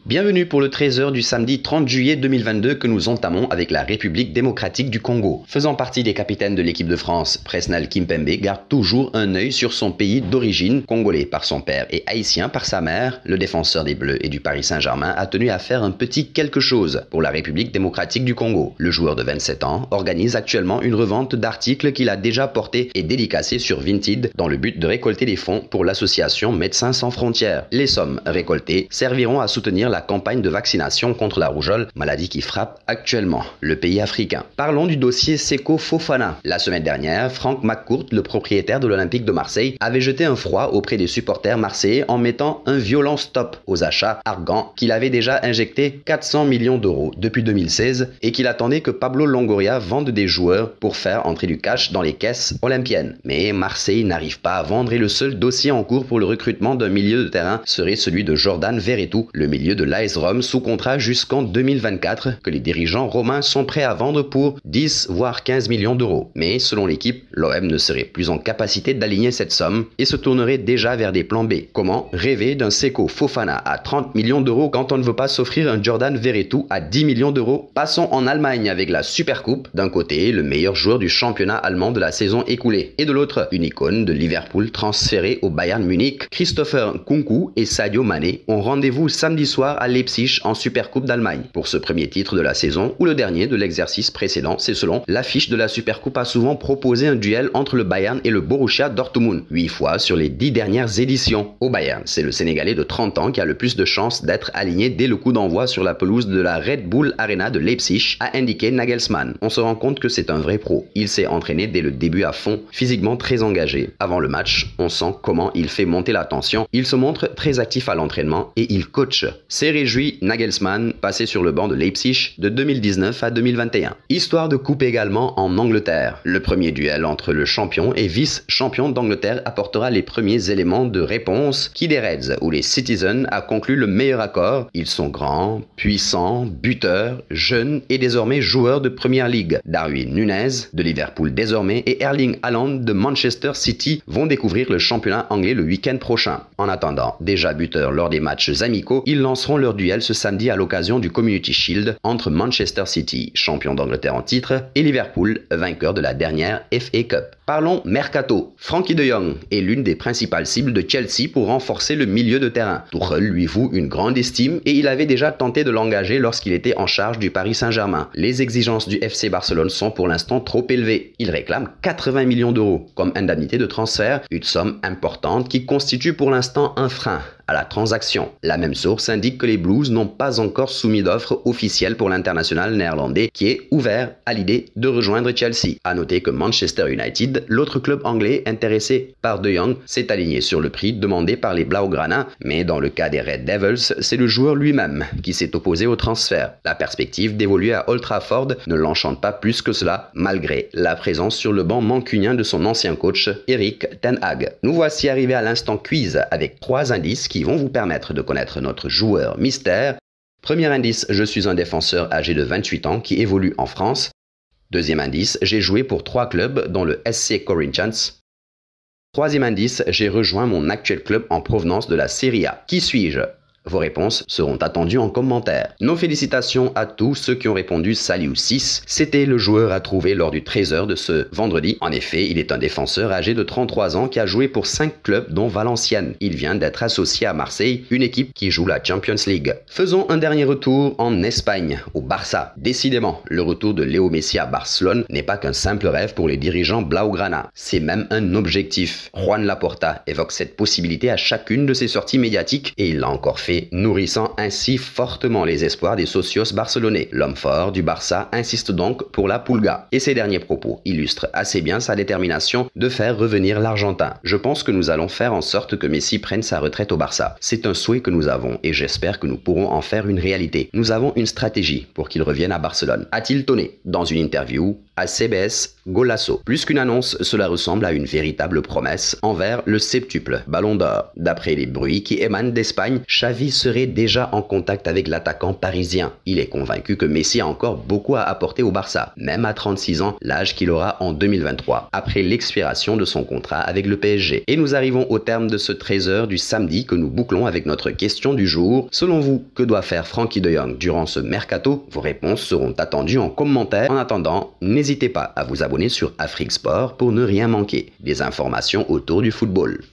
Bienvenue pour le 13h du samedi 30 juillet 2022 que nous entamons avec la République démocratique du Congo. Faisant partie des capitaines de l'équipe de France, Presnel Kimpembe garde toujours un œil sur son pays d'origine, congolais par son père et haïtien par sa mère. Le défenseur des Bleus et du Paris Saint-Germain a tenu à faire un petit quelque chose pour la République démocratique du Congo. Le joueur de 27 ans organise actuellement une revente d'articles qu'il a déjà portés et dédicacés sur Vinted dans le but de récolter des fonds pour l'association Médecins sans frontières. Les sommes récoltées serviront à soutenir la campagne de vaccination contre la rougeole, maladie qui frappe actuellement le pays africain. Parlons du dossier Seko Fofana. La semaine dernière, Franck McCourt, le propriétaire de l'Olympique de Marseille, avait jeté un froid auprès des supporters marseillais en mettant un violent stop aux achats, arguant qu'il avait déjà injecté 400 millions d'euros depuis 2016 et qu'il attendait que Pablo Longoria vende des joueurs pour faire entrer du cash dans les caisses olympiennes. Mais Marseille n'arrive pas à vendre et le seul dossier en cours pour le recrutement d'un milieu de terrain serait celui de Jordan Verretou, le milieu de l'AS Rome sous contrat jusqu'en 2024 que les dirigeants romains sont prêts à vendre pour 10 voire 15 millions d'euros. Mais selon l'équipe, l'OM ne serait plus en capacité d'aligner cette somme et se tournerait déjà vers des plans B. Comment rêver d'un Seko Fofana à 30 millions d'euros quand on ne veut pas s'offrir un Jordan Verretou à 10 millions d'euros? Passons en Allemagne avec la Supercoupe. D'un côté, le meilleur joueur du championnat allemand de la saison écoulée et de l'autre, une icône de Liverpool transférée au Bayern Munich. Christopher Nkunku et Sadio Mané ont rendez-vous samedi soir à Leipzig en Supercoupe d'Allemagne pour ce premier titre de la saison ou le dernier de l'exercice précédent. C'est selon l'affiche de la Supercoupe a souvent proposé un duel entre le Bayern et le Borussia Dortmund 8 fois sur les 10 dernières éditions. Au Bayern, c'est le Sénégalais de 30 ans qui a le plus de chances d'être aligné dès le coup d'envoi sur la pelouse de la Red Bull Arena de Leipzig, a indiqué Nagelsmann. On se rend compte que c'est un vrai pro. Il s'est entraîné dès le début à fond, physiquement très engagé. Avant le match, on sent comment il fait monter la tension. Il se montre très actif à l'entraînement et il coach. C'est réjoui Nagelsmann, passé sur le banc de Leipzig de 2019 à 2021. Histoire de coupe également en Angleterre. Le premier duel entre le champion et vice-champion d'Angleterre apportera les premiers éléments de réponse. Qui des Reds ou les Citizens a conclu le meilleur accord? Ils sont grands, puissants, buteurs, jeunes et désormais joueurs de Premier League. Darwin Nunez de Liverpool désormais et Erling Haaland de Manchester City vont découvrir le championnat anglais le week-end prochain. En attendant, déjà buteurs lors des matchs amicaux, ils lanceront leur duel ce samedi à l'occasion du Community Shield entre Manchester City, champion d'Angleterre en titre, et Liverpool, vainqueur de la dernière FA Cup. Parlons mercato. Frankie de Jong est l'une des principales cibles de Chelsea pour renforcer le milieu de terrain. Tuchel lui voue une grande estime et il avait déjà tenté de l'engager lorsqu'il était en charge du Paris Saint-Germain. Les exigences du FC Barcelone sont pour l'instant trop élevées. Il réclame 80 millions d'euros comme indemnité de transfert, une somme importante qui constitue pour l'instant un frein à la transaction. La même source indique que les Blues n'ont pas encore soumis d'offre officielle pour l'international néerlandais qui est ouvert à l'idée de rejoindre Chelsea. À noter que Manchester United, l'autre club anglais intéressé par De Jong, s'est aligné sur le prix demandé par les Blaugrana, mais dans le cas des Red Devils, c'est le joueur lui-même qui s'est opposé au transfert. La perspective d'évoluer à Old Trafford ne l'enchante pas plus que cela, malgré la présence sur le banc mancunien de son ancien coach, Erik ten Hag. Nous voici arrivés à l'instant quiz avec 3 indices qui vont vous permettre de connaître notre joueur mystère. Premier indice, je suis un défenseur âgé de 28 ans qui évolue en France. Deuxième indice, j'ai joué pour 3 clubs dont le SC Corinthians. Troisième indice, j'ai rejoint mon actuel club en provenance de la Serie A. Qui suis-je? Vos réponses seront attendues en commentaire. Nos félicitations à tous ceux qui ont répondu Saliou 6. C'était le joueur à trouver lors du 13h de ce vendredi. En effet, il est un défenseur âgé de 33 ans qui a joué pour 5 clubs dont Valenciennes. Il vient d'être associé à Marseille, une équipe qui joue la Champions League. Faisons un dernier retour en Espagne, au Barça. Décidément, le retour de Léo Messi à Barcelone n'est pas qu'un simple rêve pour les dirigeants Blaugrana. C'est même un objectif. Juan Laporta évoque cette possibilité à chacune de ses sorties médiatiques et il l'a encore fait, nourrissant ainsi fortement les espoirs des socios barcelonais. L'homme fort du Barça insiste donc pour la Pulga. Et ces derniers propos illustrent assez bien sa détermination de faire revenir l'Argentin. Je pense que nous allons faire en sorte que Messi prenne sa retraite au Barça. C'est un souhait que nous avons et j'espère que nous pourrons en faire une réalité. Nous avons une stratégie pour qu'il revienne à Barcelone, a-t-il tonné dans une interview à CBS Golasso. Plus qu'une annonce, cela ressemble à une véritable promesse envers le septuple Ballon d'Or. D'après les bruits qui émanent d'Espagne, Xavi Xavi serait déjà en contact avec l'attaquant parisien. Il est convaincu que Messi a encore beaucoup à apporter au Barça, même à 36 ans, l'âge qu'il aura en 2023, après l'expiration de son contrat avec le PSG. Et nous arrivons au terme de ce 13h du samedi que nous bouclons avec notre question du jour. Selon vous, que doit faire Frenkie de Jong durant ce mercato? Vos réponses seront attendues en commentaire. En attendant, n'hésitez pas à vous abonner sur Afrique Sport pour ne rien manquer des informations autour du football.